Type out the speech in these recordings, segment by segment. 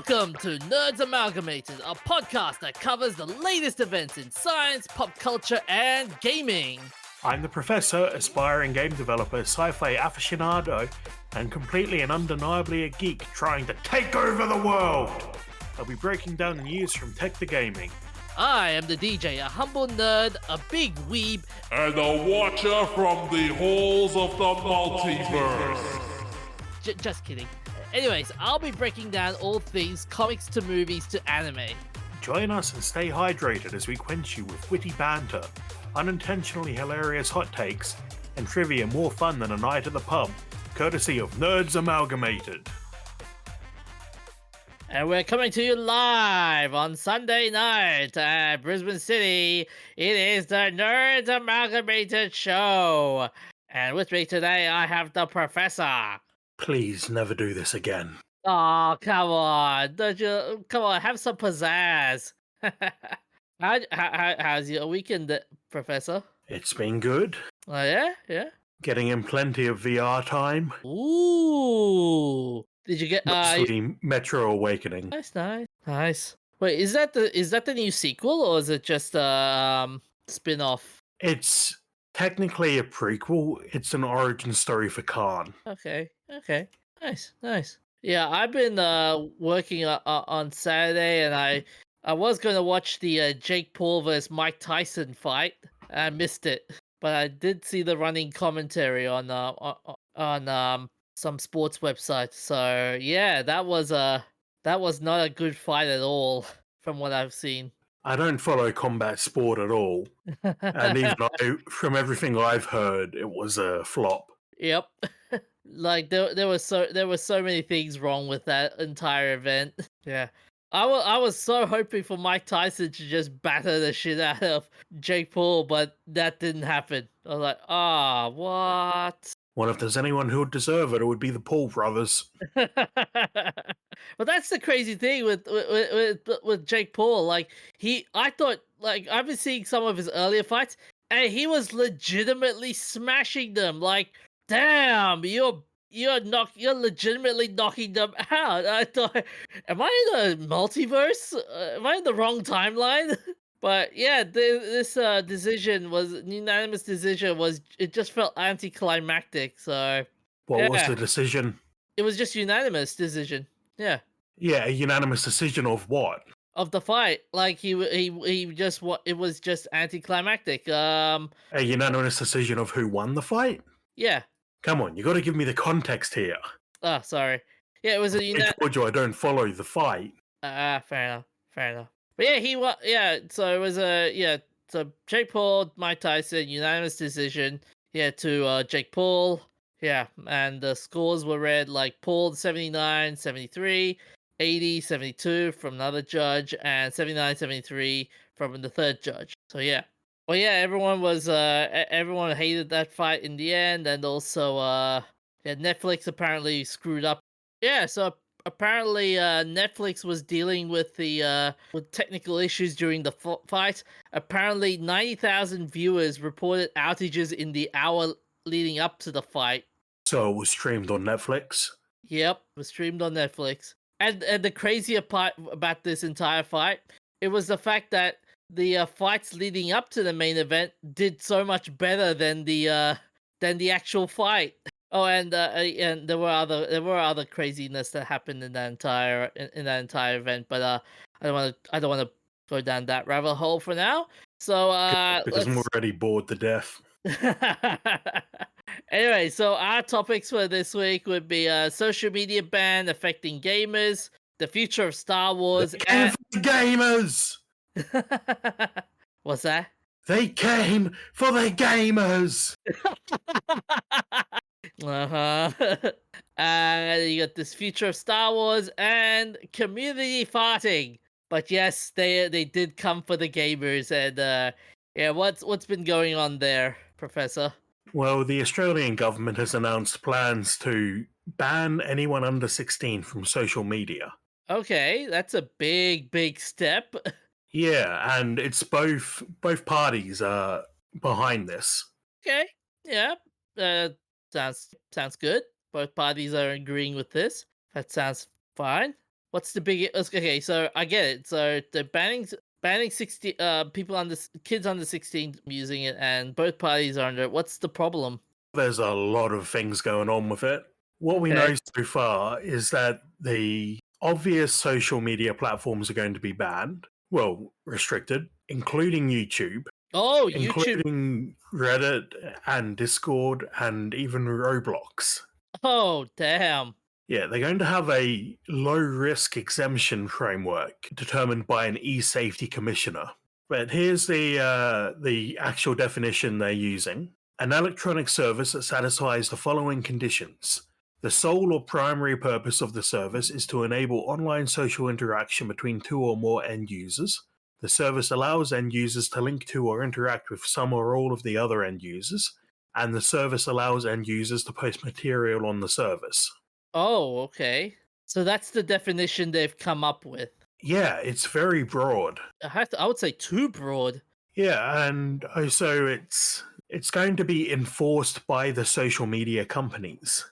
Welcome to Nerds Amalgamated, a podcast that covers the latest events in science, pop culture, and gaming. I'm the professor, aspiring game developer, sci-fi aficionado, and completely and undeniably a geek trying to take over the world. I'll be breaking down the news from tech to gaming. I am the DJ, a humble nerd, a big weeb, and a watcher from the halls of the multiverse. Just kidding. Anyways, I'll be breaking down all things comics to movies to anime. Join us and stay hydrated as we quench you with witty banter, unintentionally hilarious hot takes, and trivia more fun than a night at the pub, courtesy of Nerds Amalgamated. And we're coming to you live on Sunday night at Brisbane City. It is the Nerds Amalgamated Show. And with me today, I have the Professor. Please never do this again. Oh, come on. Come on, have some pizzazz. How's your weekend, Professor? It's been good. Oh, yeah? Yeah? Getting in plenty of VR time. Ooh. Did you get... Mostly Metro Awakening. Nice. Wait, is that the new sequel, or is it just a spin-off? It's technically a prequel. It's an origin story for Khan. Okay. Nice. Yeah, I've been working on Saturday, and I was going to watch the Jake Paul versus Mike Tyson fight. I missed it, but I did see the running commentary on some sports website. So yeah, that was not a good fight at all, from what I've seen. I don't follow combat sport at all, and even from everything I've heard, it was a flop. Yep. Like there were so many things wrong with that entire event. Yeah. I was so hoping for Mike Tyson to just batter the shit out of Jake Paul, but that didn't happen. I was like, what? Well, if there's anyone who would deserve it, it would be the Paul brothers. But that's the crazy thing with Jake Paul. Like I thought, like, I've been seeing some of his earlier fights, and he was legitimately smashing them. Like, damn, you're legitimately knocking them out. I thought, am I in a multiverse? Am I in the wrong timeline? But yeah, this decision was an unanimous decision. It just felt anticlimactic. So what was the decision? It was just unanimous decision. Yeah. Yeah, a unanimous decision of what? Of the fight, like he just it was just anticlimactic. A unanimous decision of who won the fight? Yeah. Come on, you got to give me the context here. Oh, sorry. Yeah, it was a I told you I don't follow the fight. Fair enough. But yeah, so it was so Jake Paul, Mike Tyson, unanimous decision. Yeah, to Jake Paul. Yeah, and the scores were read like Paul 79, 73, 80, 72 from another judge, and 79, 73 from the third judge. So yeah. Well, yeah, everyone hated that fight in the end, and also Netflix apparently screwed up. Yeah, so apparently Netflix was dealing with with technical issues during the fight. Apparently 90,000 viewers reported outages in the hour leading up to the fight. So it was streamed on Netflix? Yep, it was streamed on Netflix. And the crazier part about this entire fight, it was the fact that the fights leading up to the main event did so much better than the actual fight. Oh, and there were other craziness that happened in that entire event, but I don't want to go down that rabbit hole for now. So because I'm already bored to death. Anyway, so our topics for this week would be social media ban affecting gamers, the future of Star Wars, and the gamers. What's that? They came for the gamers. You got this future of Star Wars and community farting. But yes, they did come for the gamers, and yeah, what's been going on there, Professor? Well, the Australian government has announced plans to ban anyone under 16 from social media. Okay, that's a big step. Yeah, and it's both parties are behind this. Okay, yeah, sounds good. Both parties are agreeing with this. That sounds fine. What's the big? Okay, so I get it. So they're banning 60 people kids under 16 using it, and both parties are under it. What's the problem? There's a lot of things going on with it. What we know Okay. so far is that the obvious social media platforms are going to be banned, well, restricted, including YouTube, Oh, YouTube. including Reddit and Discord and even Roblox. Oh, damn. Yeah, they're going to have a low risk exemption framework determined by an e-safety commissioner. But here's the actual definition they're using. An electronic service that satisfies the following conditions. The sole or primary purpose of the service is to enable online social interaction between two or more end users. The service allows end users to link to or interact with some or all of the other end users, and the service allows end users to post material on the service. Oh, okay. So that's the definition they've come up with. Yeah, it's very broad. I would say too broad. Yeah, and so it's going to be enforced by the social media companies.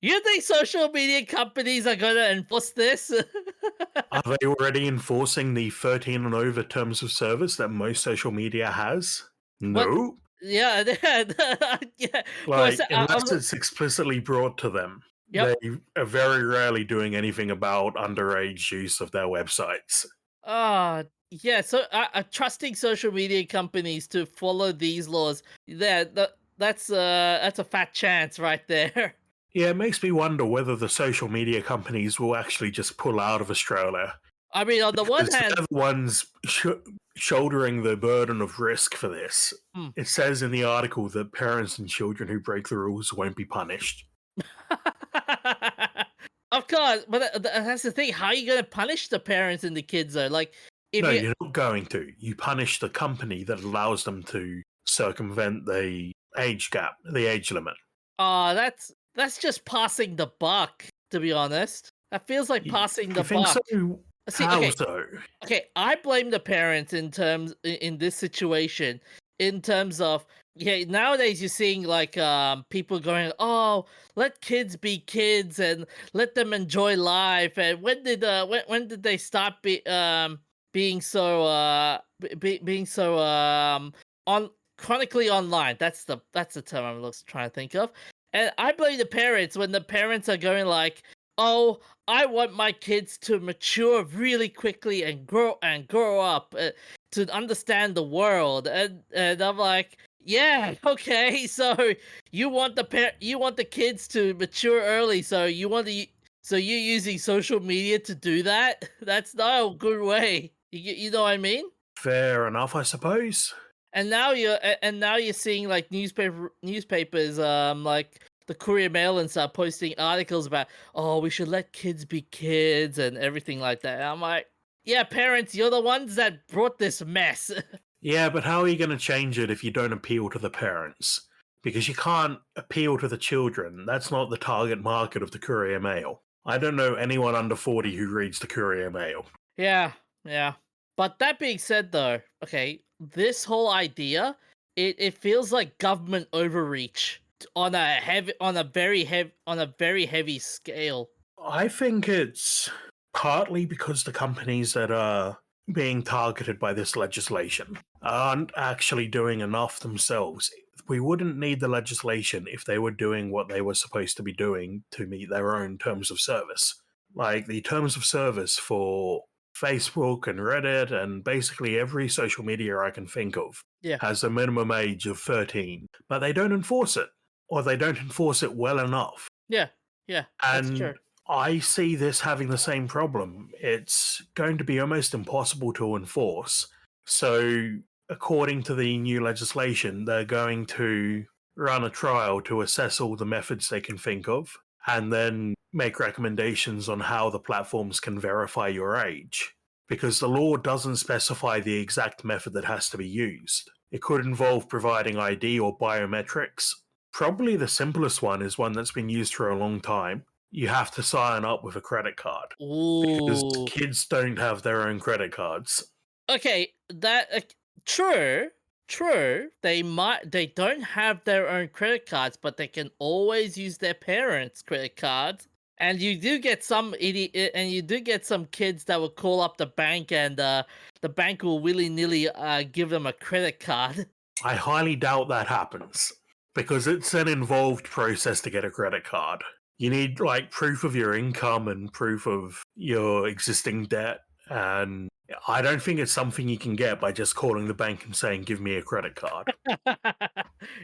You think social media companies are going to enforce this? Are they already enforcing the 13 and over terms of service that most social media has? What? No. Yeah, yeah. For a Like, sec, unless it's explicitly brought to them, yep. they are very rarely doing anything about underage use of their websites. Yeah. So, trusting social media companies to follow these laws, that's a fat chance right there. Yeah, it makes me wonder whether the social media companies will actually just pull out of Australia. I mean, on the one Because hand, they're the ones shouldering the burden of risk for this. hmm. It says in the article that parents and children who break the rules won't be punished. Of course, but that's the thing. How are you going to punish the parents and the kids though? Like, if No, you you're not going to. You punish the company that allows them to circumvent the age gap, the age limit. that's just passing the buck, to be honest. That feels like passing the You think buck. so? See, How okay, so? okay, I blame the parents in this situation, in terms of, yeah, nowadays you're seeing like people going, oh, let kids be kids and let them enjoy life. And when did they start being so being so on chronically online? That's the term trying to think of. And I blame the parents when the parents are going like, oh, I want my kids to mature really quickly and grow up to understand the world, and I'm like, yeah, okay. So you want the kids to mature early, so so you're using social media to do that? That's not a good way. You know what I mean? Fair enough, I suppose. And now you're seeing like newspapers like the Courier Mail and stuff posting articles about, oh, we should let kids be kids and everything like that. And I'm like, yeah, parents, you're the ones that brought this mess. Yeah, but how are you going to change it if you don't appeal to the parents? Because you can't appeal to the children. That's not the target market of the Courier Mail. I don't know anyone under 40 who reads the Courier Mail. Yeah, yeah. But that being said, though, okay, this whole idea, it feels like government overreach on a very heavy scale. I think it's partly because the companies that are being targeted by this legislation aren't actually doing enough themselves. We wouldn't need the legislation if they were doing what they were supposed to be doing to meet their own terms of service. Like the terms of service for Facebook and Reddit and basically every social media I can think of Yeah, has a minimum age of 13, but they don't enforce it, or they don't enforce it well enough. yeah, yeah. That's true. And I see this having the same problem. It's going to be almost impossible to enforce. So, according to the new legislation, they're going to run a trial to assess all the methods they can think of and then make recommendations on how the platforms can verify your age. Because the law doesn't specify the exact method that has to be used. It could involve providing ID or biometrics. Probably the simplest one is one that's been used for a long time. You have to sign up with a credit card because Ooh. kids don't have their own credit cards. Okay, true, true. They don't have their own credit cards, but they can always use their parents' credit cards. And you do get some idiot, and you do get some kids that will call up the bank, and the bank will willy nilly give them a credit card. I highly doubt that happens because it's an involved process to get a credit card. You need like proof of your income and proof of your existing debt, and I don't think it's something you can get by just calling the bank and saying, "Give me a credit card."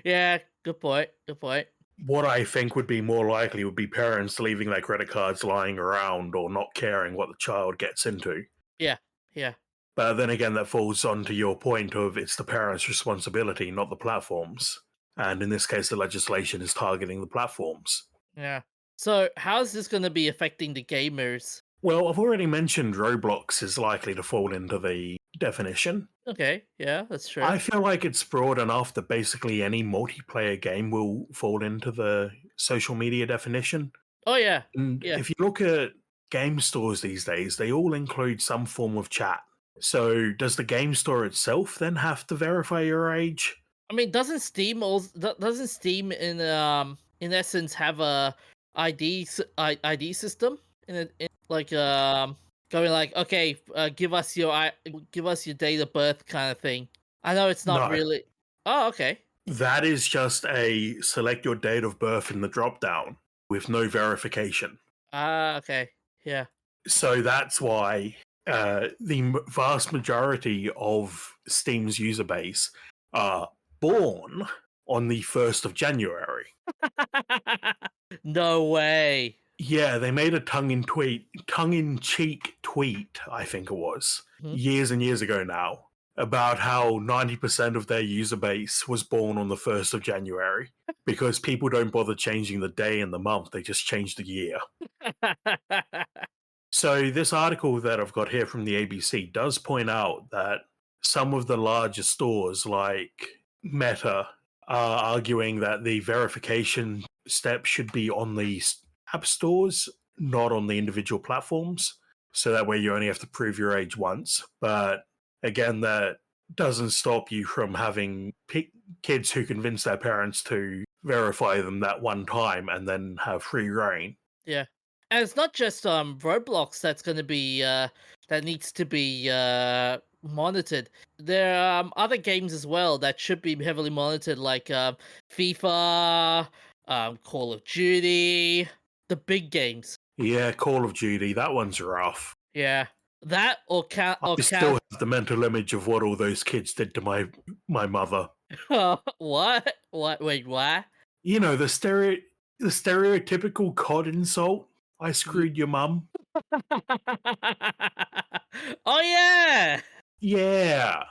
Yeah, good point. Good point. What I think would be more likely would be parents leaving their credit cards lying around or not caring what the child gets into. Yeah, yeah, But then again, that falls onto your point of it's the parents' responsibility, not the platforms. And in this case, the legislation is targeting the platforms. yeah. So, how's this going to be affecting the gamers? Well, I've already mentioned Roblox is likely to fall into the definition. Okay, yeah, that's true. I feel like it's broad enough that basically any multiplayer game will fall into the social media definition. Oh yeah, And yeah. if you look at game stores these days, they all include some form of chat. So does the game store itself then have to verify your age? I mean, doesn't Steam in essence have a ID system in like going like, okay, give us your date of birth kind of thing. I know it's not No. really. Oh, okay. That is just a select your date of birth in the drop down with no verification. Ah, okay. Yeah. So that's why the vast majority of Steam's user base are born on the 1st of January. No way. Yeah, they made a tongue-in-cheek tweet, I think it was, Mhm. years and years ago now, about how 90% of their user base was born on the 1st of January because people don't bother changing the day and the month, they just change the year. So this article that I've got here from the ABC does point out that some of the larger stores like Meta are arguing that the verification step should be on the app stores, not on the individual platforms. So that way you only have to prove your age once. But again, that doesn't stop you from having kids who convince their parents to verify them that one time and then have free reign. Yeah. And it's not just Roblox that's going to be that needs to be monitored. There are other games as well that should be heavily monitored, like FIFA, Call of Duty, the big games. Yeah, Call of Duty, that one's rough. Yeah, that or count I or still count. have the mental image of what all those kids did to my mother. What? What? Wait, what? You know, the stereotypical COD insult. I screwed your mum. Oh yeah. Yeah.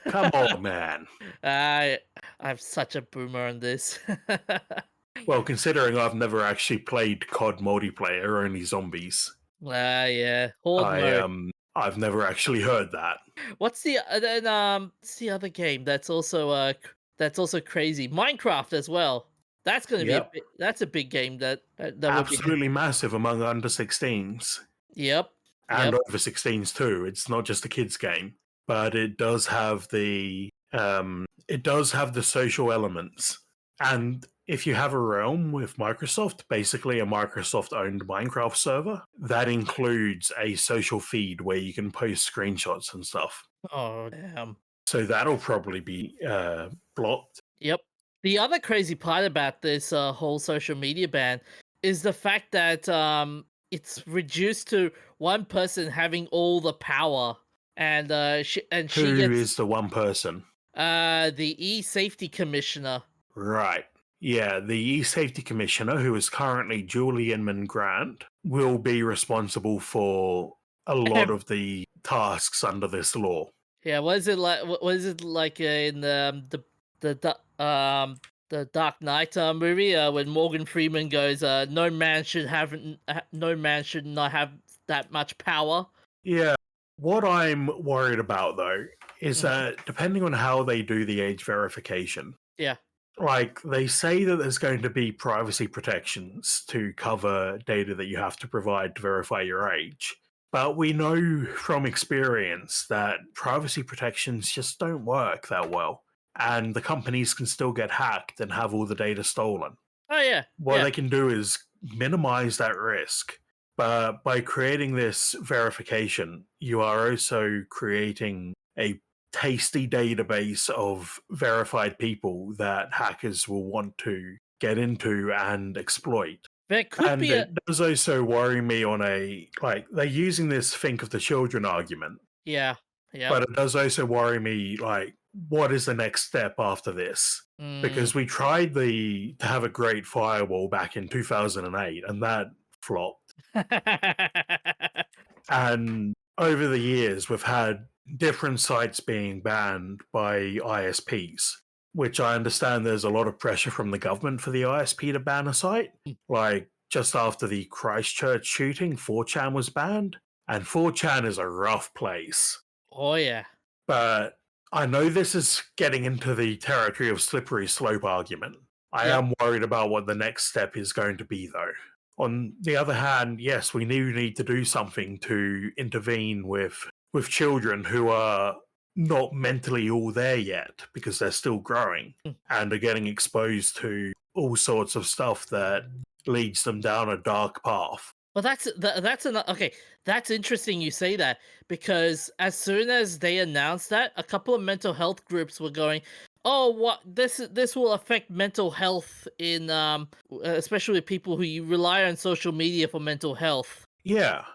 Come on, man. I'm such a boomer on this. Well, considering I've never actually played COD multiplayer, only zombies. Yeah, horde I mode. I've never actually heard that. What's the what's the other game that's also crazy? Minecraft as well. That's gonna be Yep. that's a big game that would be. Absolutely massive among under 16s Yep, and yep. over 16s too. It's not just a kids game, but it does have the social elements. And if you have a realm with Microsoft, basically a Microsoft-owned Minecraft server, that includes a social feed where you can post screenshots and stuff. Oh damn. So that'll probably be blocked. Yep. The other crazy part about this whole social media ban is the fact that it's reduced to one person having all the power, and she Who gets is the one person? the e-safety commissioner. Right. Yeah, the e-safety commissioner, who is currently Julie Inman Grant, will be responsible for a lot of the tasks under this law. Yeah, what is it like? What is it like in the Dark Knight movie when Morgan Freeman goes, "No man should no man should not have that much power." Yeah. What I'm worried about, though, is that depending on how they do the age verification, Yeah, like they say that there's going to be privacy protections to cover data that you have to provide to verify your age. But we know from experience that privacy protections just don't work that well. And the companies can still get hacked and have all the data stolen. oh yeah, What yeah, they can do is minimize that risk. But by creating this verification, you are also creating a tasty database of verified people that hackers will want to get into and exploit. There could And be a it does also worry me on a, like, they're using this think of the children argument, yeah, yep. but it does also worry me, like, what is the next step after this? Mm. Because we tried to have a great firewall back in 2008 and that flopped. And over the years, we've had different sites being banned by ISPs, which I understand there's a lot of pressure from the government for the ISP to ban a site. Like just after the Christchurch shooting, 4chan was banned, and 4chan is a rough place. Oh yeah. But I know this is getting into the territory of slippery slope argument. I Yep. am worried about what the next step is going to be, though. On the other hand, yes, we do need to do something to intervene with children who are not mentally all there yet because they're still growing Mm. and are getting exposed to all sorts of stuff that leads them down a dark path. Well, that's an okay. That's interesting you say that because as soon as they announced that, a couple of mental health groups were going, "Oh, what this will affect mental health in especially people who you rely on social media for mental health." Yeah.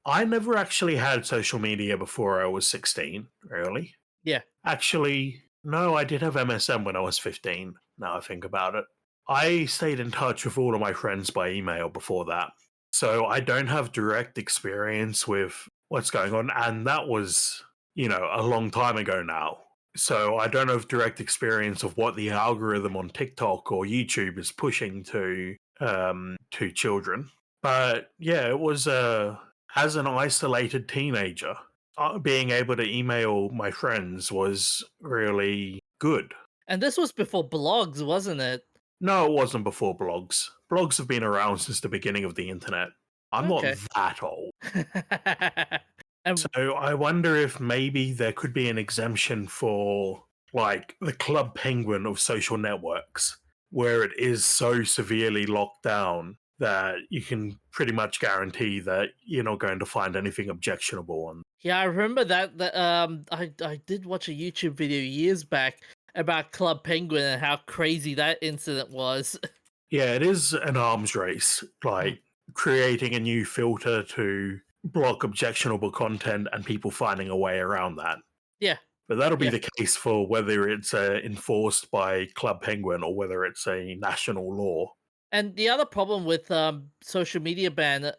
I never actually had social media before I was 16, really. Yeah. Actually, no, I did have MSN when I was 15, now I think about it. I stayed in touch with all of my friends by email before that. So I don't have direct experience with what's going on. And that was, a long time ago now. So I don't have direct experience of what the algorithm on TikTok or YouTube is pushing to children. But yeah, it was as an isolated teenager, being able to email my friends was really good. And this was before blogs, wasn't it? No, it wasn't before blogs. Blogs have been around since the beginning of the internet. I'm not Okay. that old. And So I wonder if maybe there could be an exemption for, like, the Club Penguin of social networks, where it is so severely locked down that you can pretty much guarantee that you're not going to find anything objectionable on. yeah, I remember that I did watch a YouTube video years back about Club Penguin and how crazy that incident was. Yeah, it is an arms race, Mm. like creating a new filter to block objectionable content and people finding a way around that. Yeah. But that'll be Yeah. the case for whether it's enforced by Club Penguin or whether it's a national law. And the other problem with social media ban,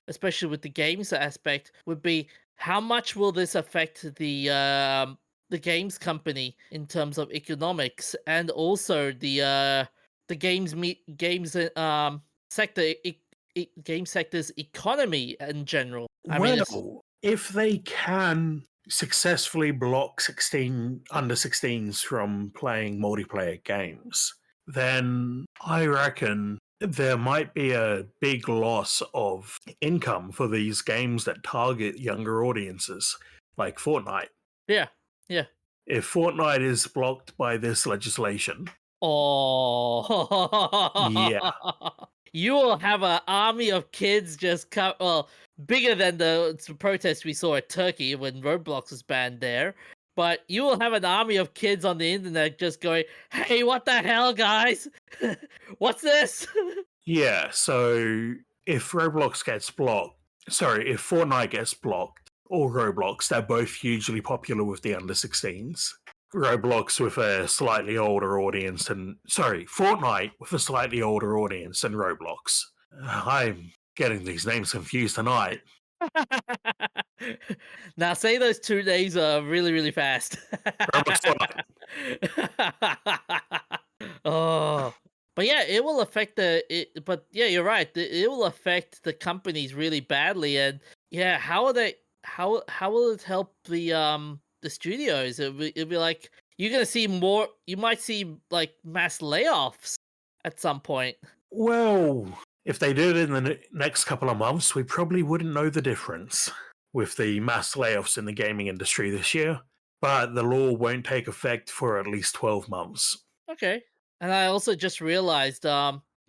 especially with the games aspect, would be how much will this affect the games company in terms of economics and also the sector game sector's economy in general. I mean, it's Well, if they can successfully block 16 under 16s from playing multiplayer games, then I reckon there might be a big loss of income for these games that target younger audiences, like Fortnite. yeah, yeah. If Fortnite is blocked by this legislation, Oh, yeah. you will have an army of kids just come. Well, bigger than the protest we saw at Turkey when Roblox was banned there. But you will have an army of kids on the internet just going, "Hey, what the hell, guys? What's this?" Yeah, so if Roblox gets blocked, sorry, if Fortnite gets blocked or Roblox, they're both hugely popular with the under 16s. Roblox with a slightly older audience and, sorry, Fortnite with a slightly older audience than Roblox. I'm getting these names confused tonight. Now say those 2 names really, really fast. Roblox Fortnite. Oh, but yeah, it will affect but yeah, you're right. It will affect the companies really badly, and yeah, how are they? How will it help the studios? It'll be like you're gonna see more. You might see like mass layoffs at some point. Well, if they did it in the next couple of months, we probably wouldn't know the difference with the mass layoffs in the gaming industry this year. But the law won't take effect for at least 12 months. Okay. And I also just realized,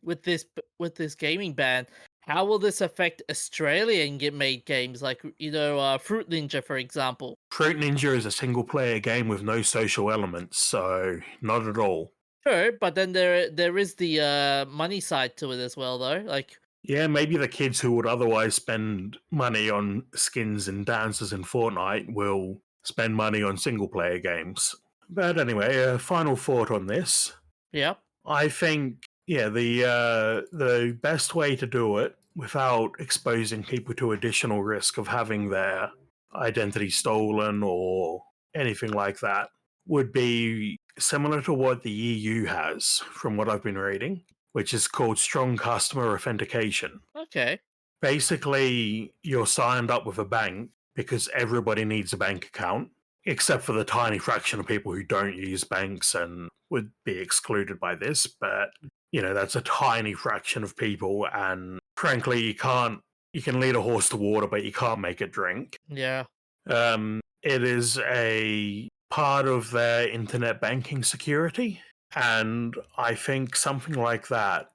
with this gaming ban, how will this affect Australian made games like Fruit Ninja, for example? Fruit Ninja is a single player game with no social elements, so not at all. Sure, but then there is the money side to it as well, though. Like, Yeah, maybe the kids who would otherwise spend money on skins and dances in Fortnite will spend money on single player games. But anyway, a final thought on this. yeah, I think, yeah, the best way to do it without exposing people to additional risk of having their identity stolen or anything like that would be similar to what the EU has, from what I've been reading, which is called strong customer authentication. okay, Basically, you're signed up with a bank because everybody needs a bank account, except for the tiny fraction of people who don't use banks and would be excluded by this. But, that's a tiny fraction of people. And frankly, you can lead a horse to water, but you can't make it drink. yeah. It is a part of their internet banking security. And I think something like that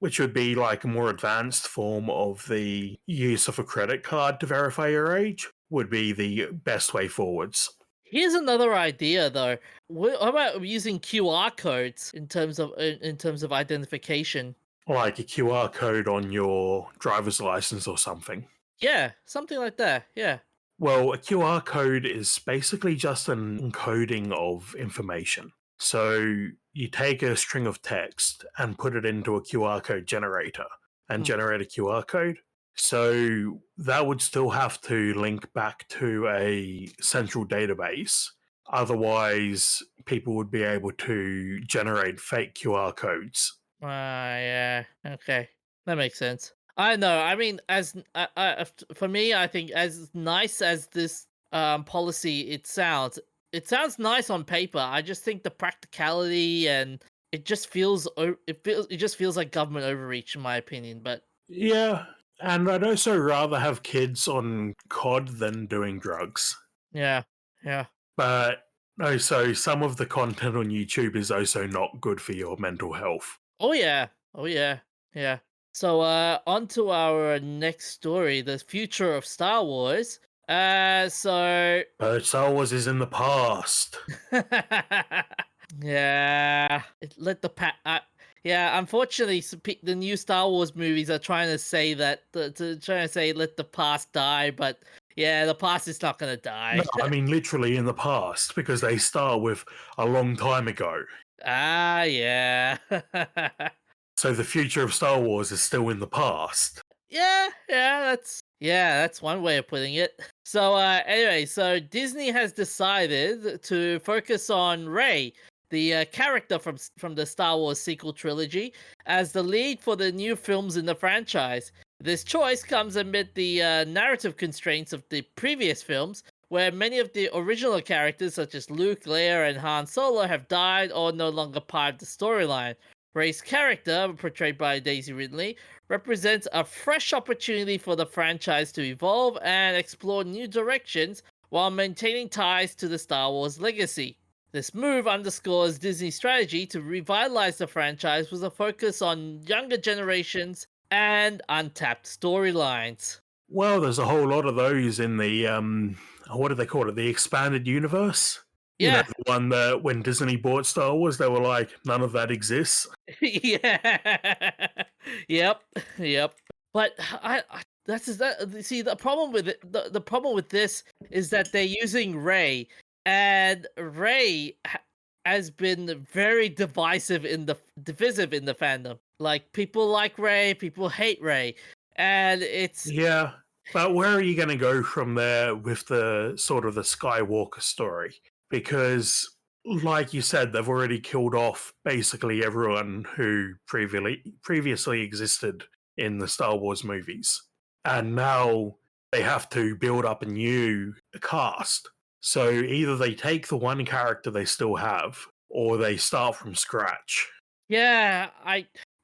which would be like a more advanced form of the use of a credit card to verify your age, would be the best way forwards. Here's another idea, though. How about using QR codes in terms of identification? Like a QR code on your driver's license or something. Yeah, something like that. Yeah. Well, a QR code is basically just an encoding of information. So you take a string of text and put it into a QR code generator and Hmm. generate a QR code. So that would still have to link back to a central database. Otherwise, people would be able to generate fake QR codes. Yeah. Okay, that makes sense. I know. I mean, for me, I think as nice as this policy it sounds nice on paper. I just think the practicality and it just feels like government overreach, in my opinion. But Yeah, and I'd also rather have kids on COD than doing drugs. yeah, yeah. But also, some of the content on YouTube is also not good for your mental health. Oh yeah. Oh yeah. Yeah. So on to our next story, the future of Star Wars. So But Star Wars is in the past. yeah, let the yeah, unfortunately, the new Star Wars movies are trying to say that trying to say let the past die, but yeah, the past is not gonna No, die. I mean literally in the past, because they start with a long time ago. Ah, yeah. So the future of Star Wars is still in the past. Yeah, that's one way of putting it. So anyway, so Disney has decided to focus on Rey, the character from the Star Wars sequel trilogy, as the lead for the new films in the franchise. This choice comes amid the narrative constraints of the previous films, where many of the original characters, such as Luke, Leia, and Han Solo, have died or no longer part of the storyline. Rey's character, portrayed by Daisy Ridley, represents a fresh opportunity for the franchise to evolve and explore new directions while maintaining ties to the Star Wars legacy. This move underscores Disney's strategy to revitalize the franchise with a focus on younger generations and untapped storylines. Well, there's a whole lot of those in the what do they call it? The expanded universe. Yeah, The one that when Disney bought Star Wars, they were like, none of that exists. yeah, yep, yep. But that. See, the problem with it, the problem with this is that they're using Ray, and has been very divisive in the fandom. Like, people like Ray, people hate Ray, and it's Yeah, but where are you going to go from there with the sort of the Skywalker story? Because, like you said, they've already killed off basically everyone who previously existed in the Star Wars movies, and now they have to build up a new cast. So either they take the one character they still have, or they start from scratch. yeah.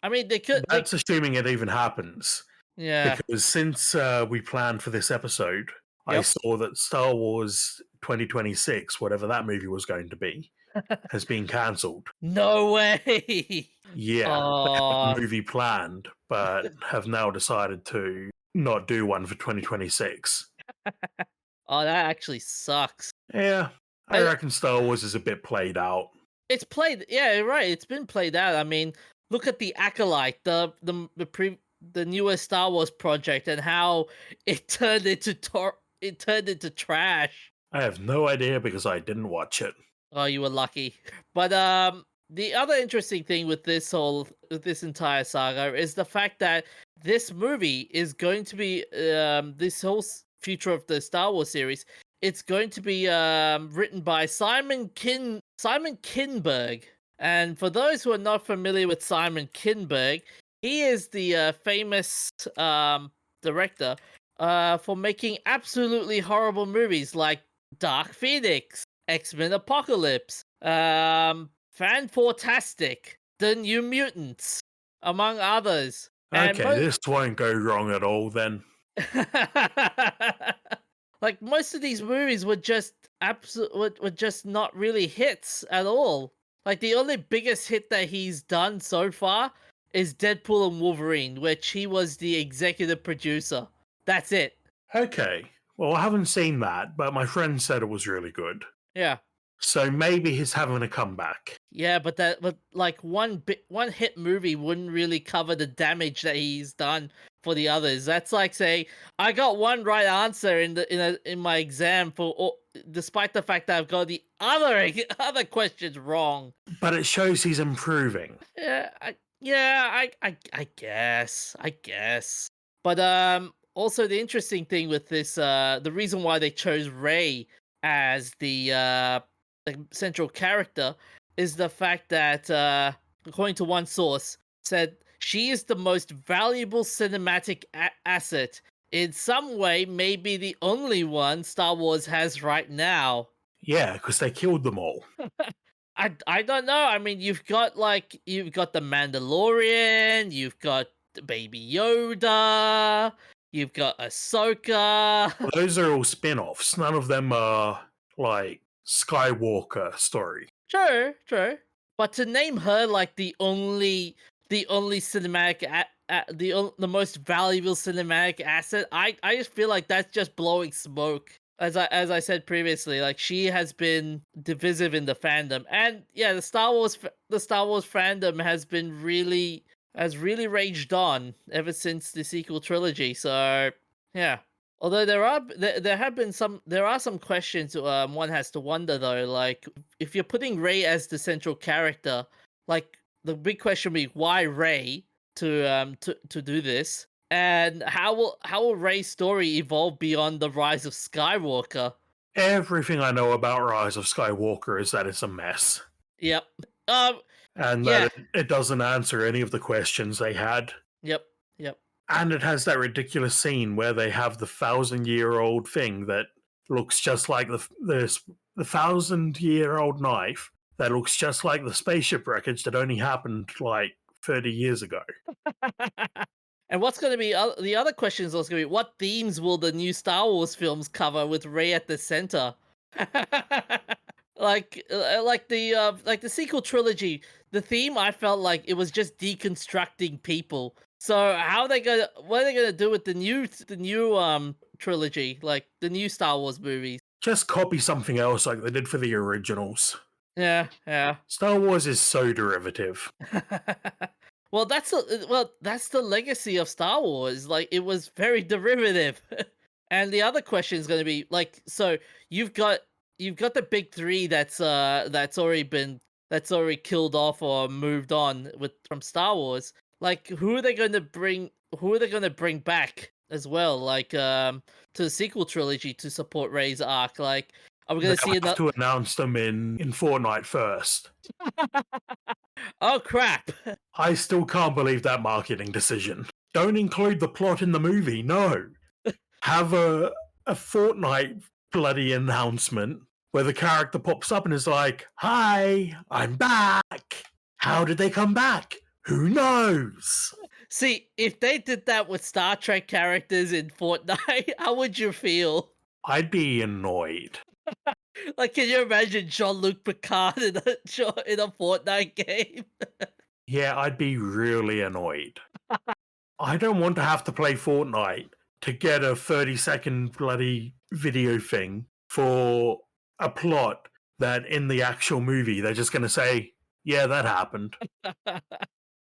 I mean, That's assuming it even happens. yeah. Because since we planned for this episode, I Yep. saw that Star Wars 2026, whatever that movie was going to be, has been cancelled. No way. Yeah, they have Oh, a movie planned, but have now decided to not do one for 2026. oh, that actually sucks. Yeah, I I, reckon Star Wars is a bit played out. it's played, yeah, right. It's been played out. I mean, look at the Acolyte, the newest Star Wars project, and how it turned into trash. I have no idea because I didn't watch it. Oh, you were lucky. But the other interesting thing with this entire saga is the fact that this movie is going to be this whole future of the Star Wars series. It's going to be written by Simon Kinberg. And for those who are not familiar with Simon Kinberg, he is the famous director for making absolutely horrible movies like Dark Phoenix, X-Men Apocalypse, Fantastic, The New Mutants, among others. And Okay, this won't go wrong at all then. like most of these movies were just were just not really hits at all. Like the only biggest hit that he's done so far is Deadpool and Wolverine, which he was the executive producer. That's it. Okay, well, I haven't seen that, but my friend said it was really good. Yeah. So maybe he's having a comeback. Yeah, but like one hit movie wouldn't really cover the damage that he's done for the others. That's like say I got one right answer in my exam despite the fact that I've got the other questions wrong. But it shows he's improving. I guess. But also the interesting thing with this the reason why they chose Rey as the central character is the fact that, according to one source, said she is the most valuable cinematic asset. In some way, maybe the only one Star Wars has right now. Yeah, because they killed them all. I don't know. I mean, you've got the Mandalorian, you've got Baby Yoda, you've got Ahsoka. Those are all spin offs. None of them are like Skywalker story. True. But to name her like the only cinematic the most valuable cinematic asset, I just feel like that's just blowing smoke. As I said previously, like she has been divisive in the fandom, and yeah, the Star Wars fandom has really raged on ever since the sequel trilogy. So yeah. Although there are some questions one has to wonder though, like if you're putting Rey as the central character, like the big question will be why Rey to do this, and how will Rey's story evolve beyond the rise of Skywalker? Everything I know about Rise of Skywalker is that it's a mess. Yep. And Yeah. that it doesn't answer any of the questions they had. Yep. And it has that ridiculous scene where they have the 1,000-year-old thing that looks just like the 1,000-year-old knife that looks just like the spaceship wreckage that only happened like 30 years ago. And what's going to be the other question is also going to be what themes will the new Star Wars films cover with Rey at the center? like the sequel trilogy, the theme I felt like it was just deconstructing people. So what are they gonna do with the new trilogy, like the new Star Wars movies? Just copy something else like they did for the originals. Yeah. Star Wars is so derivative. Well, that's the legacy of Star Wars. Like it was very derivative. And the other question is going to be like, so you've got the big three that's already killed off or moved on from Star Wars. Like who are they going to bring? Who are they going to bring back as well? Like to the sequel trilogy to support Rey's arc. Like are we going to see Have to announce them in Fortnite first. Oh crap! I still can't believe that marketing decision. Don't include the plot in the movie. No, have a Fortnite bloody announcement where the character pops up and is like, "Hi, I'm back." How did they come back? Who knows? See, if they did that with Star Trek characters in Fortnite, how would you feel? I'd be annoyed. Like, can you imagine Jean-Luc Picard in a Fortnite game? yeah, I'd be really annoyed. I don't want to have to play Fortnite to get a 30-second bloody video thing for a plot that in the actual movie they're just going to say, yeah, that happened.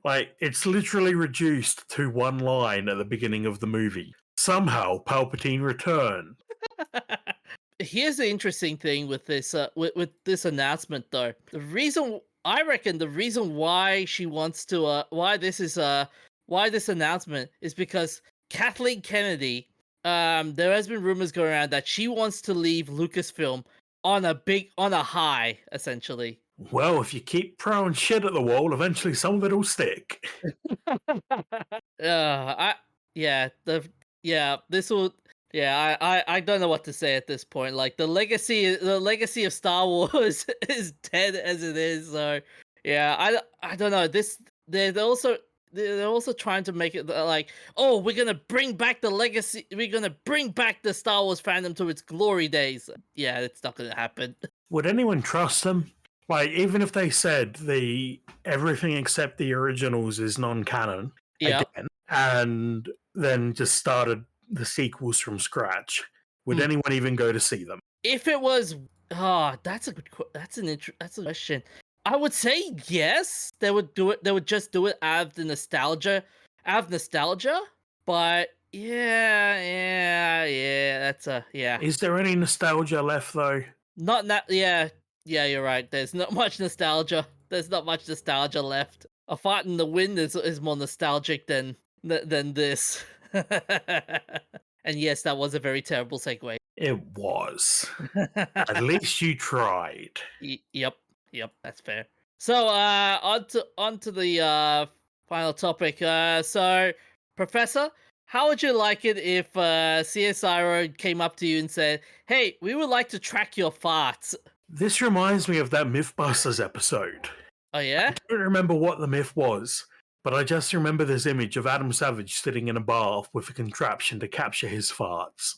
Like, it's literally reduced to one line at the beginning of the movie. Somehow, Palpatine returned. Here's the interesting thing with this with this announcement though. The reason I reckon the reason why she wants to why this announcement is because Kathleen Kennedy, there has been rumors going around that she wants to leave Lucasfilm on a high, essentially. Well, if you keep throwing shit at the wall, eventually some of it'll stick. I yeah, this will I don't know what to say at this point. Like the legacy of Star Wars is dead as it is. So yeah, I don't know. They're also trying to make it like, oh, we're gonna bring back the legacy. We're gonna bring back the Star Wars fandom to its glory days. Yeah, it's not gonna happen. Would anyone trust them? Like, even if they said the everything except the originals is non-canon Yeah. again, and then just started the sequels from scratch, would anyone even go to see them? If it was, that's a good. That's a question. I would say yes. They would do it. They would just do it out of the nostalgia, But yeah. That's a yeah. Is there any nostalgia left though? Not that. Yeah. You're right. There's not much nostalgia. There's not much nostalgia left. A Fart in the Wind is more nostalgic than this. And yes, that was a very terrible segue. It was. At least you tried. Yep, that's fair. So, on to the final topic. So, Professor, how would you like it if CSIRO came up to you and said, "Hey, we would like to track your farts"? This reminds me of that Mythbusters episode. Oh yeah? I don't remember what the myth was, but I just remember this image of Adam Savage sitting in a bar with a contraption to capture his farts.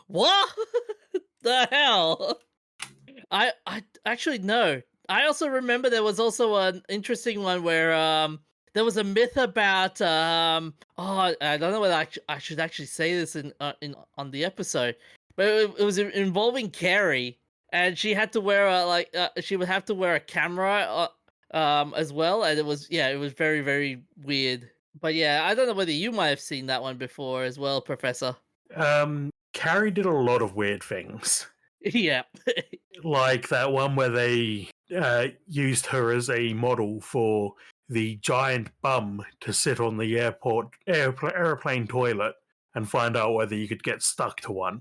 What the hell? I actually no. I also remember there was also an interesting one where there was a myth about I don't know whether I should actually say this in on the episode, but it was involving Carrie, and she had to wear she would have to wear a camera as well, and it was very, very weird. But yeah, I don't know whether you might have seen that one before as well, Professor. Carrie did a lot of weird things. Yeah. Like that one where they used her as a model for the giant bum to sit on the airplane toilet and find out whether you could get stuck to one.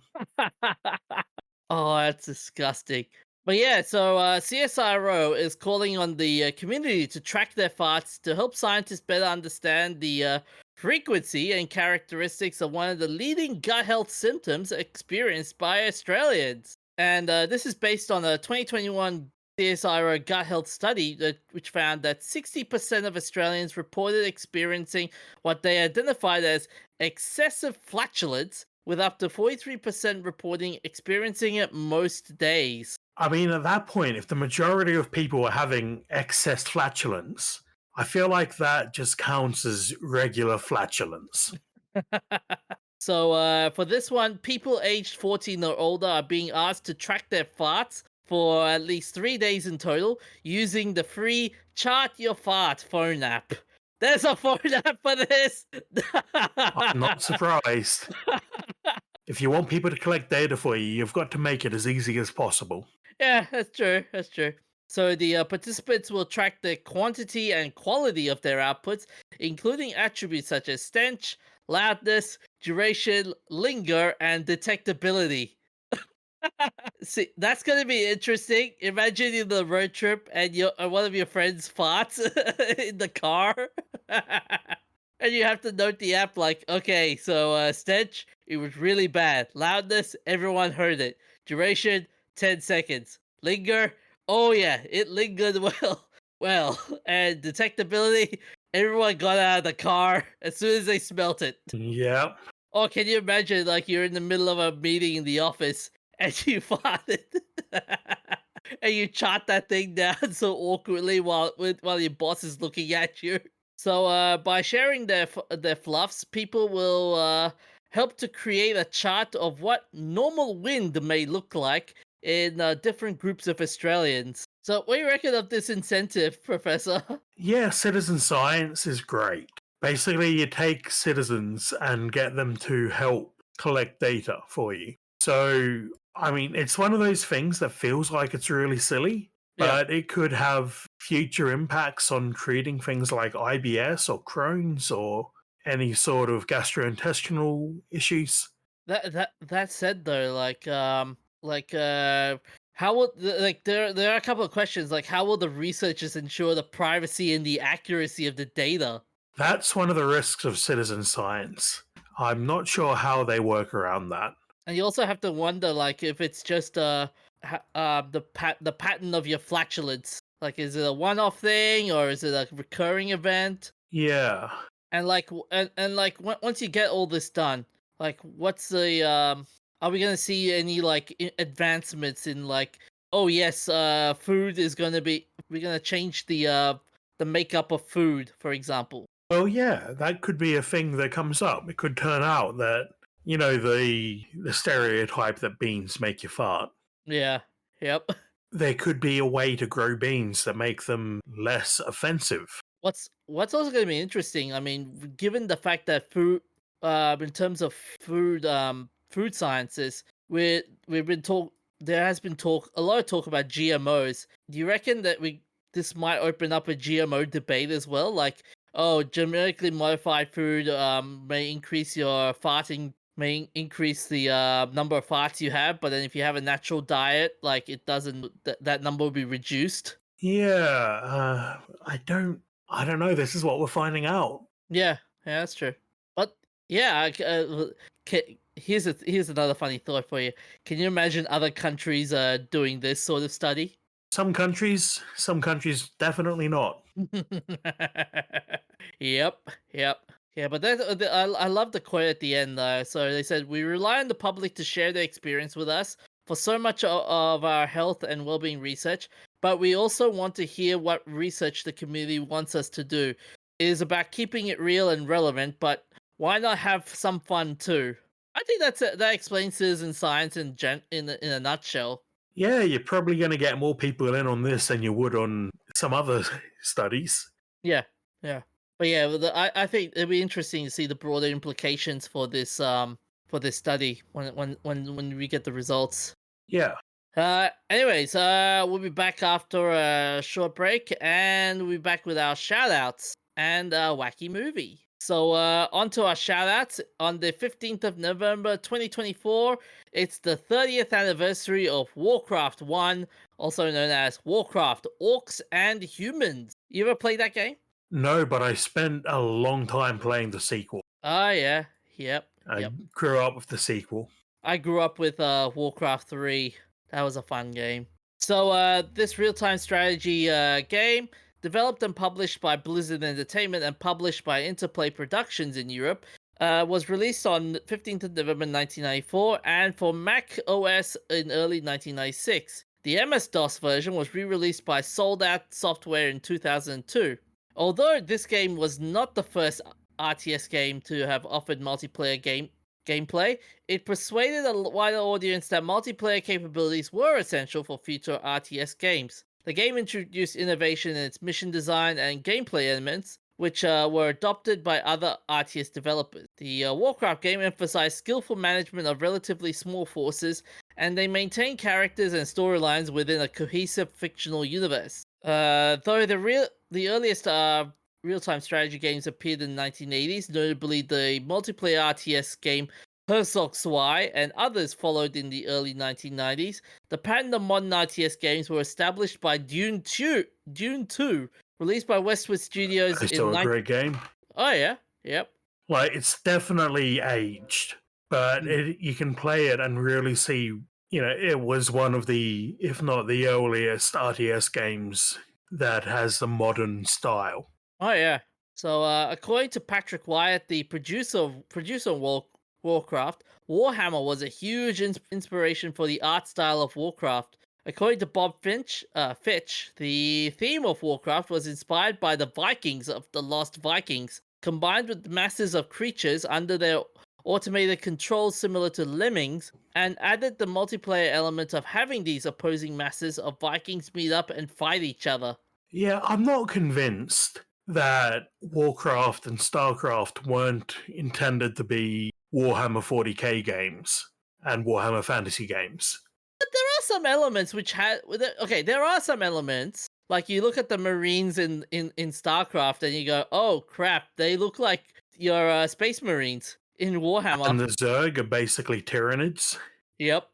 Oh, that's disgusting. But yeah, so CSIRO is calling on the community to track their farts to help scientists better understand the frequency and characteristics of one of the leading gut health symptoms experienced by Australians. And this is based on a 2021 CSIRO gut health study which found that 60% of Australians reported experiencing what they identified as excessive flatulence, with up to 43% reporting experiencing it most days. I mean, at that point, if the majority of people are having excess flatulence, I feel like that just counts as regular flatulence. So for this one, people aged 14 or older are being asked to track their farts for at least 3 days in total using the free Chart Your Fart phone app. There's a phone app for this. I'm not surprised. If you want people to collect data for you, you've got to make it as easy as possible. Yeah, that's true. So the participants will track the quantity and quality of their outputs, including attributes such as stench, loudness, duration, linger, and detectability. See, that's gonna be interesting. Imagine in the road trip and one of your friends farts in the car, and you have to note the app like, okay, so stench, it was really bad. Loudness, everyone heard it. Duration, 10 seconds. Linger, oh yeah, it lingered well. And detectability, everyone got out of the car as soon as they smelt it. Yep. Or can you imagine, like, you're in the middle of a meeting in the office and you farted? and you chart that thing down so awkwardly while your boss is looking at you. So by sharing their fluffs, people will help to create a chart of what normal wind may look like in different groups of Australians. So what do you reckon of this incentive, Professor? Yeah, citizen science is great. Basically, you take citizens and get them to help collect data for you. So, I mean, it's one of those things that feels like it's really silly, Yeah. but it could have future impacts on treating things like IBS or Crohn's or any sort of gastrointestinal issues. That said though, like how will there are a couple of questions like how will the researchers ensure the privacy and the accuracy of the data? That's one of the risks of citizen science. I'm not sure how they work around that. And you also have to wonder like if it's just the pattern of your flatulence. Like is it a one-off thing or is it a recurring event? Yeah. And once you get all this done, like what's the are we gonna see any like advancements in like oh yes food is gonna be we're gonna change the makeup of food, for example. Well, yeah, that could be a thing that comes up. It could turn out that, the stereotype that beans make you fart. Yeah. Yep. There could be a way to grow beans that make them less offensive. What's also going to be interesting, I mean, given the fact that food, in terms of food sciences, we've been talk there has been talk a lot of talk about GMOs. Do you reckon that we this might open up a GMO debate as well? Like, oh, genetically modified food may increase your farting, may increase the number of farts you have, but then if you have a natural diet, like it doesn't, that number will be reduced. Yeah, I don't know. This is what we're finding out. Yeah, yeah, that's true. But yeah, here's another funny thought for you. Can you imagine other countries doing this sort of study? Some countries definitely not. Yep, yep. Yeah, but I love the quote at the end though. So they said we rely on the public to share their experience with us for so much of our health and well-being research, but we also want to hear what research the community wants us to do. It is about keeping it real and relevant, but why not have some fun too? I think that explains citizen science in a nutshell. Yeah, you're probably going to get more people in on this than you would on some other studies. Yeah, yeah. But yeah, I think it'd be interesting to see the broader implications for this study when we get the results. Yeah. Anyways, we'll be back after a short break, and we'll be back with our shout outs and a wacky movie. So, on to our shout outs. On the 15th of November 2024, it's the 30th anniversary of Warcraft 1, also known as Warcraft Orcs and Humans. You ever played that game? No, but I spent a long time playing the sequel. Oh, yeah. Yep. I Yep. grew up with the sequel. I grew up with Warcraft 3. That was a fun game. So this real-time strategy game, developed and published by Blizzard Entertainment and published by Interplay Productions in Europe, was released on 15th of November 1994 and for Mac OS in early 1996. The MS-DOS version was re-released by Sold Out Software in 2002. Although this game was not the first RTS game to have offered multiplayer gameplay, it persuaded a wider audience that multiplayer capabilities were essential for future RTS games. The game introduced innovation in its mission design and gameplay elements, which were adopted by other RTS developers. The Warcraft game emphasized skillful management of relatively small forces, and they maintained characters and storylines within a cohesive fictional universe. Though the earliest real-time strategy games appeared in the 1980s, notably the multiplayer RTS game Herzog Zwei and others followed in the early 1990s. The pattern of modern RTS games were established by Dune 2, released by Westwood Studios It's in still a great game. Oh yeah, yep. Like, it's definitely aged, but you can play it and really see, it was one of the, if not the earliest RTS games that has the modern style. Oh yeah. So according to Patrick Wyatt, the producer of Warcraft, Warhammer was a huge inspiration for the art style of Warcraft. According to Bob Fitch, the theme of Warcraft was inspired by the Vikings of the Lost Vikings, combined with masses of creatures under their automated controls similar to lemmings, and added the multiplayer element of having these opposing masses of Vikings meet up and fight each other. Yeah, I'm not convinced that Warcraft and StarCraft weren't intended to be Warhammer 40k games and Warhammer Fantasy games. But there are some elements which had okay, there are some elements like you look at the Marines in StarCraft and you go, oh crap, they look like your Space Marines in Warhammer. And the Zerg are basically Tyranids. Yep.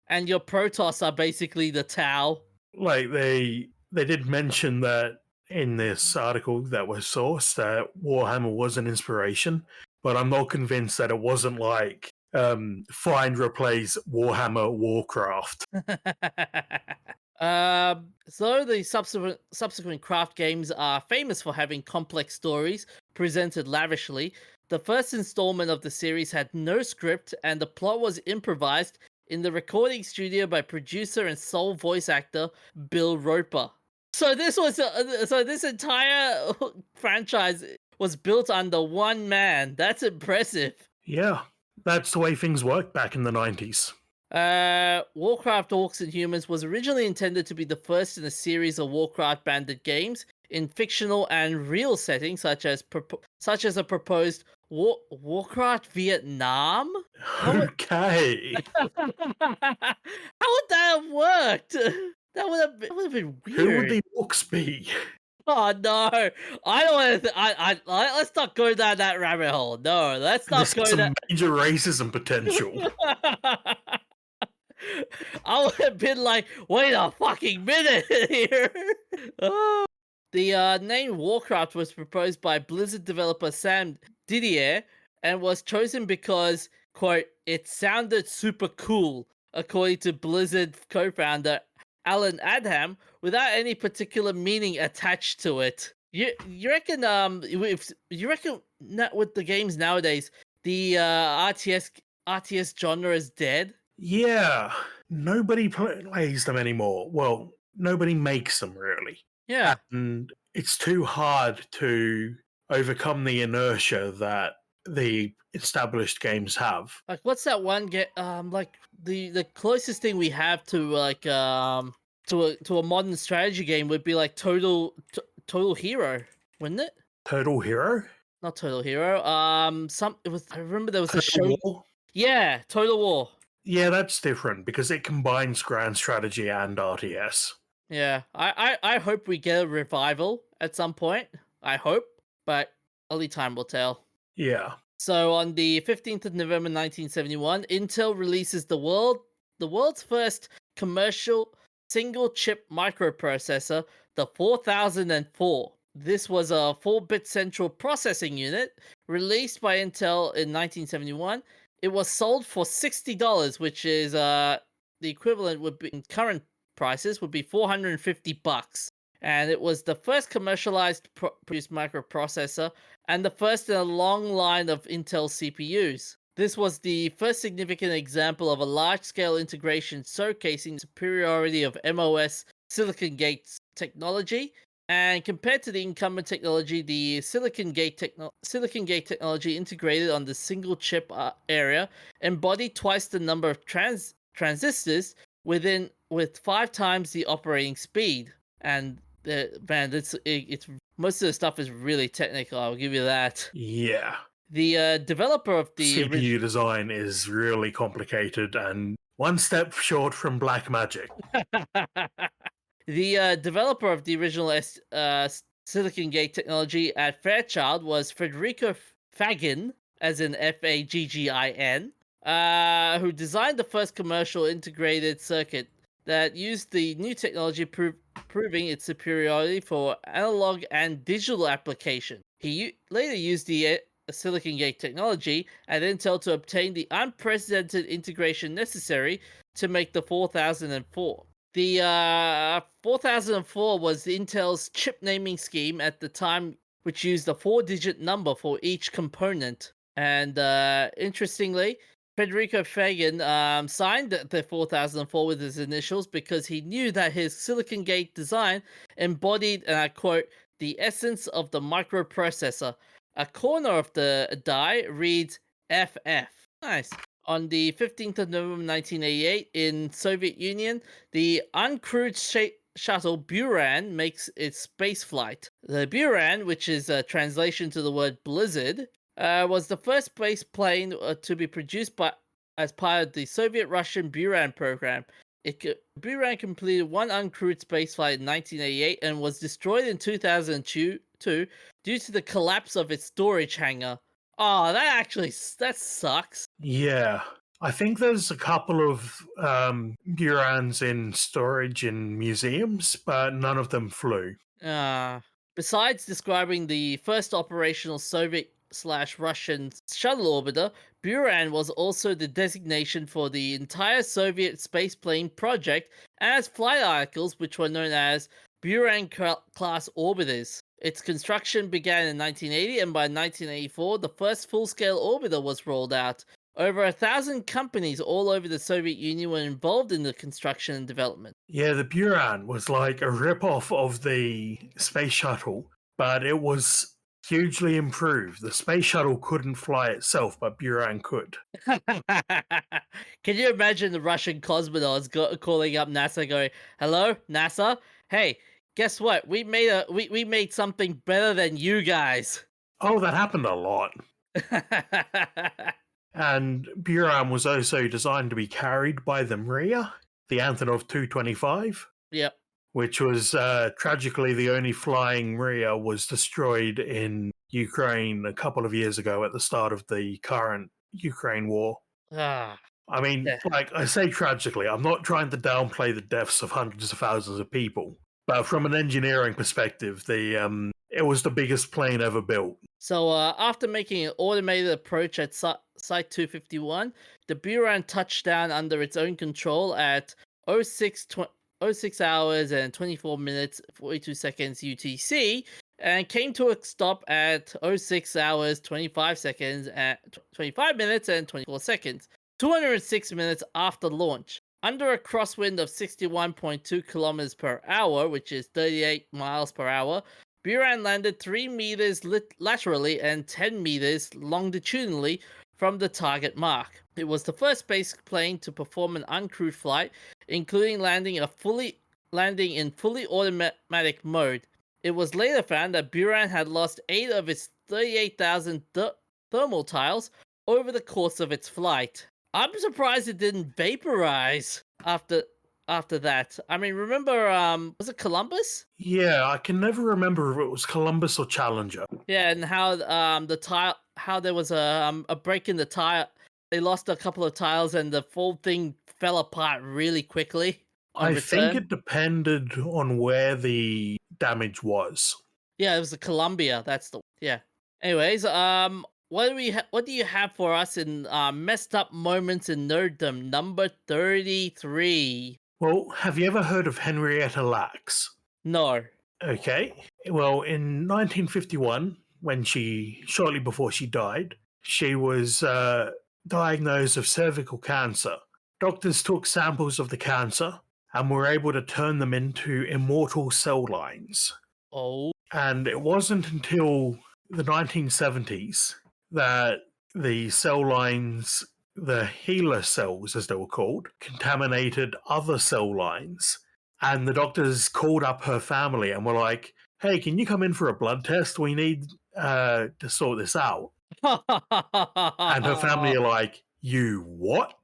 And your Protoss are basically the Tau. Like they did mention that in this article that was sourced that Warhammer was an inspiration, but I'm not convinced that it wasn't like find replace Warhammer Warcraft. So the subsequent craft games are famous for having complex stories presented lavishly. The first installment of the series had no script, and the plot was improvised in the recording studio by producer and sole voice actor Bill Roper. So this was this entire franchise was built under one man. That's impressive. Yeah, that's the way things worked back in the 90s. Warcraft Orcs and Humans was originally intended to be the first in a series of Warcraft branded games in fictional and real settings, such as a proposed Warcraft Vietnam. Okay. How would that have worked? That would have been weird. Who would the orcs be? Oh no! I don't want to. Let's not go down that rabbit hole. No, let's not go down. Major racism potential. I would have been like, wait a fucking minute here. Oh. The name Warcraft was proposed by Blizzard developer Sam Didier and was chosen because, quote, it sounded super cool, according to Blizzard co-founder Alan Adham, without any particular meaning attached to it. You reckon with the games nowadays, the RTS genre is dead? Yeah, nobody plays them anymore. Well, nobody makes them really. Yeah, and it's too hard to overcome the inertia that the established games have. like what's that one get? Like the closest thing we have to like to a modern strategy game would be like Total Hero, wouldn't it? Total Hero? Not Total Hero. I remember there was a Total show. War? Yeah, Total War. Yeah, that's different because it combines grand strategy and RTS. Yeah, I hope we get a revival at some point. I hope, but only time will tell. Yeah. So on the 15th of November 1971, Intel releases the world's first commercial single-chip microprocessor, the 4004. This was a 4-bit central processing unit released by Intel in 1971. It was sold for $60, which is the equivalent would be in current prices would be $450, and it was the first commercialized produced microprocessor and the first in a long line of Intel CPUs. This was the first significant example of a large-scale integration showcasing the superiority of MOS Silicon Gate technology. And compared to the incumbent technology, the Silicon Gate technology integrated on the single chip area embodied twice the number of transistors with 5 times the operating speed. And man, it's most of the stuff is really technical. I'll give you that. Yeah. The developer of the CPU design is really complicated and one step short from black magic. The developer of the original Silicon Gate technology at Fairchild was Federico Fagin, as in Faggin, who designed the first commercial integrated circuit that used the new technology, proving its superiority for analog and digital application. He later used the Silicon Gate technology at Intel to obtain the unprecedented integration necessary to make the 4004. The 4004 was Intel's chip naming scheme at the time, which used a 4-digit number for each component. And interestingly, Federico Fagan signed the 4004 with his initials because he knew that his silicon gate design embodied, and I quote, the essence of the microprocessor. A corner of the die reads FF. Nice. On the 15th of November 1988 in Soviet Union, the uncrewed shuttle Buran makes its space flight. The Buran, which is a translation to the word blizzard, was the first space plane to be produced as part of the Soviet-Russian Buran program. Buran completed one uncrewed spaceflight in 1988 and was destroyed in 2002 due to the collapse of its storage hangar. Oh, that sucks. Yeah. I think there's a couple of Burans in storage in museums, but none of them flew. Besides describing the first operational Soviet/Russian shuttle orbiter, Buran was also the designation for the entire Soviet spaceplane project and has flight articles which were known as Buran-class orbiters. Its construction began in 1980, and by 1984, the first full-scale orbiter was rolled out. Over 1,000 companies all over the Soviet Union were involved in the construction and development. Yeah, the Buran was like a rip-off of the space shuttle, but it was hugely improved. The space shuttle couldn't fly itself, but Buran could. Can you imagine the Russian cosmonauts calling up NASA going, "Hello, NASA? Hey, guess what? We made something better than you guys." Oh, that happened a lot. And Buran was also designed to be carried by the Mriya, the Antonov 225. Yep. Which was tragically the only flying Mriya was destroyed in Ukraine a couple of years ago at the start of the current Ukraine war. I mean, like I say tragically, I'm not trying to downplay the deaths of hundreds of thousands of people, but from an engineering perspective, it was the biggest plane ever built. So after making an automated approach at Site 251, the Buran touched down under its own control at 06 hours and 24 minutes 42 seconds UTC, and came to a stop at 06 hours 25 seconds at 25 minutes and 24 seconds, 206 minutes after launch. Under a crosswind of 61.2 kilometers per hour, which is 38 miles per hour, Buran landed 3 meters laterally and 10 meters longitudinally from the target mark. It was the first space plane to perform an uncrewed flight, including landing in fully automatic mode. It was later found that Buran had lost 8 of its 38,000 thermal tiles over the course of its flight. I'm surprised it didn't vaporize after that. I mean, remember, was it Columbus? Yeah, I can never remember if it was Columbus or Challenger. Yeah, and how how there was a break in the tile. They lost a couple of tiles, and the full thing fell apart really quickly. I think it depended on where the damage was. Yeah, it was the Columbia. That's the yeah. Anyways, what do you have for us in messed up moments in nerddom number 33? Well, have you ever heard of Henrietta Lacks? No. Okay. Well, in 1951, shortly before she died, she was diagnosed with cervical cancer. Doctors took samples of the cancer and were able to turn them into immortal cell lines. Oh. And it wasn't until the 1970s that the cell lines, the HeLa cells as they were called, contaminated other cell lines. And the doctors called up her family and were like, "Hey, can you come in for a blood test? We need to sort this out." And her family are like, "You what?"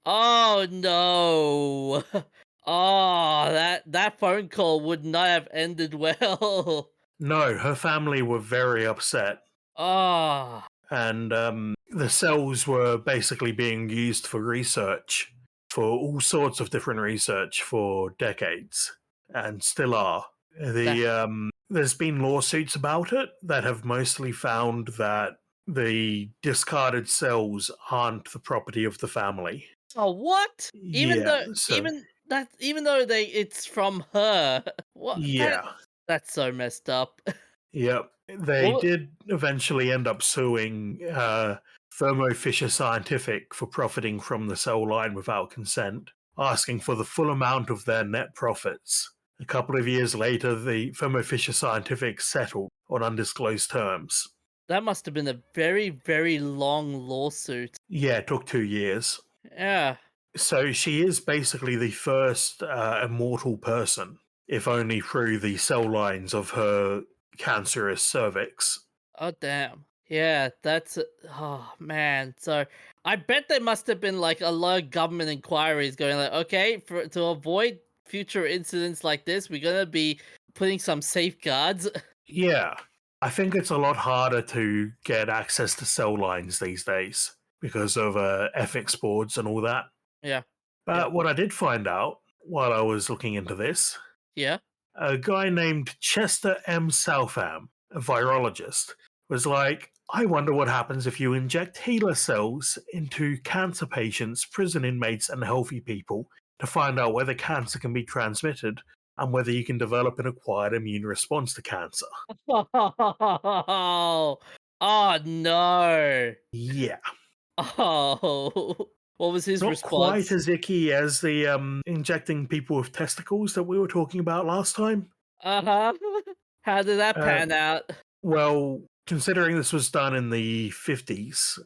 Oh no. Oh, that phone call would not have ended well. No, her family were very upset. Oh. And the cells were basically being used for research, for all sorts of different research for decades, and still are. There's been lawsuits about it that have mostly found that the discarded cells aren't the property of the family. Oh, what? Even though it's from her. What? Yeah. That's so messed up. Yep. They did eventually end up suing Thermo Fisher Scientific for profiting from the cell line without consent, asking for the full amount of their net profits. A couple of years later, the Thermo Fisher Scientific settled on undisclosed terms. That must have been a very, very long lawsuit. Yeah, it took 2 years. Yeah. So she is basically the first immortal person, if only through the cell lines of her cancerous cervix. Oh, damn. Yeah, that's. Oh, man. So I bet there must have been like a lot of government inquiries going like, okay, to avoid future incidents like this, we're going to be putting some safeguards. Yeah, I think it's a lot harder to get access to cell lines these days because of ethics boards and all that. Yeah. But what I did find out while I was looking into this, Yeah. a guy named Chester M. Southam, a virologist, was like, I wonder what happens if you inject HeLa cells into cancer patients, prison inmates, and healthy people to find out whether cancer can be transmitted and whether you can develop an acquired immune response to cancer. Oh, oh no. Yeah. Oh, what was his Not quite response? as icky as the injecting people with testicles that we were talking about last time. Uh-huh. How did that Uh, pan out? well, considering this was done in the 50s,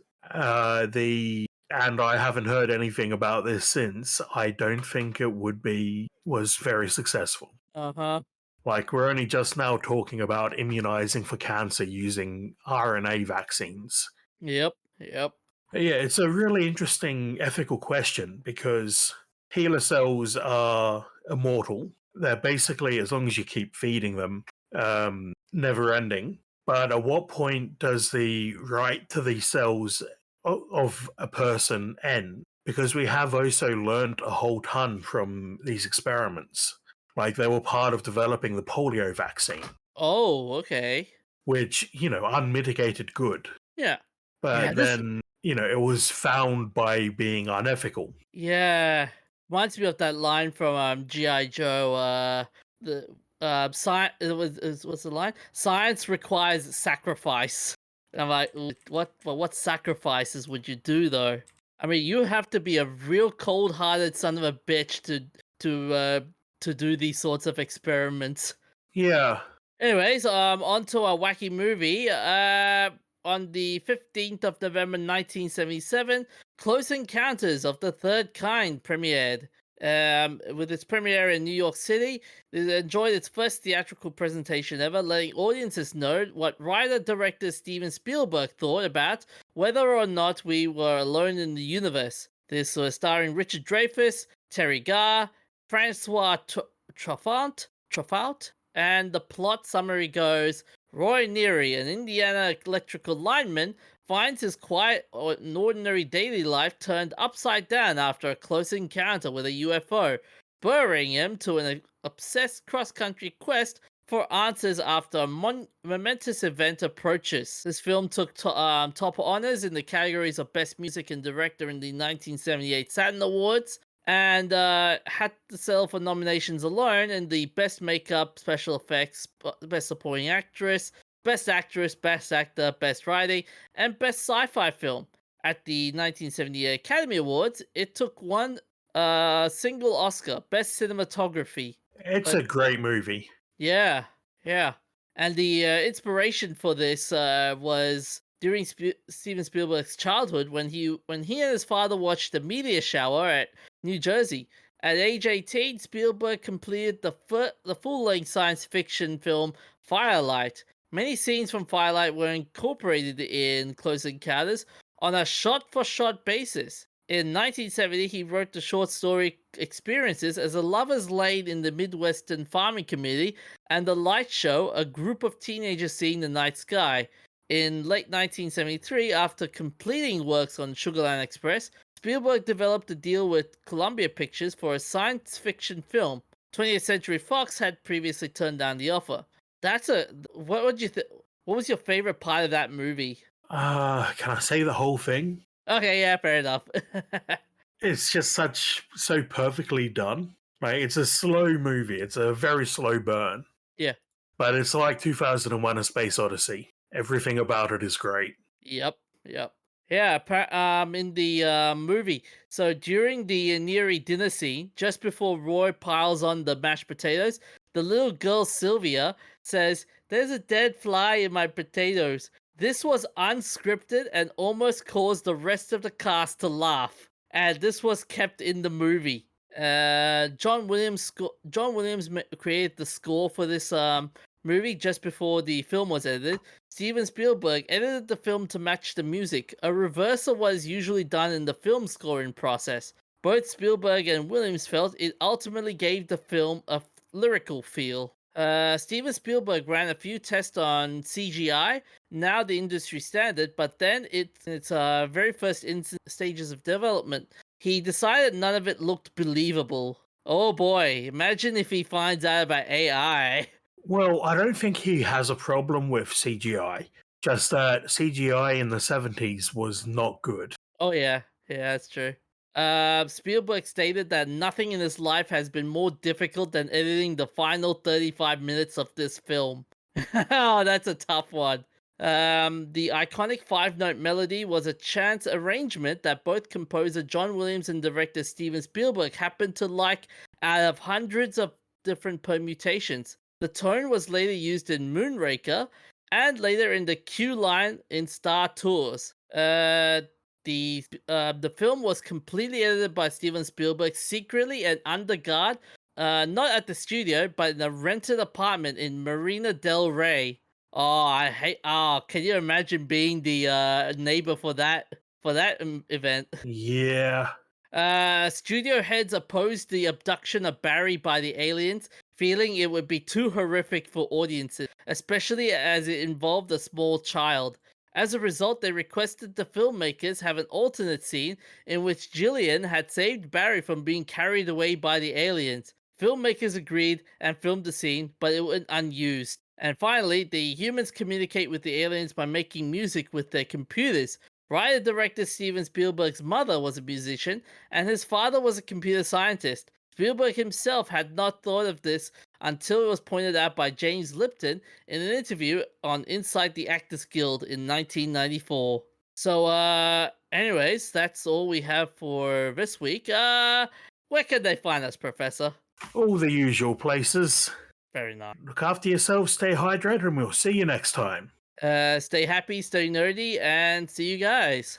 and I haven't heard anything about this since, I don't think it was very successful. Uh-huh. Like, we're only just now talking about immunizing for cancer using RNA vaccines. Yep. Yep. Yeah, it's a really interesting ethical question because HeLa cells are immortal. They're basically, as long as you keep feeding them, never ending. But at what point does the right to the cells of a person end? Because we have also learned a whole ton from these experiments. Like, they were part of developing the polio vaccine, Oh, okay. which, unmitigated good. Yeah. Yeah, But then, it was found by being unethical. yeah. Reminds me of that line from G.I. Joe, the science what's the line? Science requires sacrifice. And I'm like, what sacrifices would you do though? I mean, you have to be a real cold-hearted son of a bitch to do these sorts of experiments. Yeah. Anyways, on to our wacky movie. On the 15th of November 1977, Close Encounters of the Third Kind premiered. With its premiere in New York City, it enjoyed its first theatrical presentation ever, letting audiences know what writer-director Steven Spielberg thought about whether or not we were alone in the universe. This was starring Richard Dreyfuss, Terry Garr, Francois Truffaut, and the plot summary goes: Roy Neary, an Indiana electrical lineman, finds his quiet and ordinary daily life turned upside down after a close encounter with a UFO, spurring him to an obsessed cross-country quest for answers after a momentous event approaches. This film took top honors in the categories of Best Music and Director in the 1978 Saturn Awards, and had to settle for nominations alone in the Best Makeup, Special Effects, Best Supporting Actress, Best Actress, Best Actor, Best Writing, and Best Sci-Fi Film. At the 1978 Academy Awards, it took one single Oscar, Best Cinematography. It's a great movie. Yeah, yeah. And the inspiration for this was during Steven Spielberg's childhood when he and his father watched the meteor shower at New Jersey. At age 18, Spielberg completed the full-length science fiction film Firelight. Many scenes from Firelight were incorporated in Close Encounters on a shot-for-shot basis. In 1970, he wrote the short story Experiences as a lover's lane in the Midwestern farming community and The Light Show, a group of teenagers seeing the night sky. In late 1973, after completing works on Sugarland Express, Spielberg developed a deal with Columbia Pictures for a science fiction film. 20th Century Fox had previously turned down the offer. What would you think? What was your favorite part of that movie? Can I say the whole thing? Okay, yeah, fair enough. It's just so perfectly done. Right? It's a slow movie. It's a very slow burn. Yeah. But it's like 2001: A Space Odyssey. Everything about it is great. Yep. Yeah, in the movie. So during the Neri dinner scene, just before Roy piles on the mashed potatoes, the little girl Sylvia says, "There's a dead fly in my potatoes." This was unscripted and almost caused the rest of the cast to laugh. And this was kept in the movie. John Williams created the score for this movie just before the film was edited. Steven Spielberg edited the film to match the music, a reverse of what is usually done in the film scoring process. Both Spielberg and Williams felt it ultimately gave the film a lyrical feel. Steven Spielberg ran a few tests on CGI, now the industry standard, but then its very first stages of development, he decided none of it looked believable. Oh boy, imagine if he finds out about AI. Well, I don't think he has a problem with CGI. Just that CGI in the 70s was not good. Oh yeah, that's true. Spielberg stated that nothing in his life has been more difficult than editing the final 35 minutes of this film. Oh, that's a tough one. The iconic five-note melody was a chance arrangement that both composer John Williams and director Steven Spielberg happened to like out of hundreds of different permutations. The tone was later used in Moonraker and later in the Q line in Star Tours. The film was completely edited by Steven Spielberg secretly and under guard, not at the studio, but in a rented apartment in Marina del Rey. Oh, I hate. Oh, can you imagine being the neighbor for that event? Yeah. Studio heads opposed the abduction of Barry by the aliens, feeling it would be too horrific for audiences, especially as it involved a small child. As a result, they requested the filmmakers have an alternate scene in which Gillian had saved Barry from being carried away by the aliens. Filmmakers agreed and filmed the scene, but it went unused. And finally, the humans communicate with the aliens by making music with their computers. Writer-director Steven Spielberg's mother was a musician, and his father was a computer scientist. Spielberg himself had not thought of this until it was pointed out by James Lipton in an interview on Inside the Actors Guild in 1994. So, anyways, that's all we have for this week. Where can they find us, Professor? All the usual places. Very nice. Look after yourself, stay hydrated, and we'll see you next time. Stay happy, stay nerdy, and see you guys.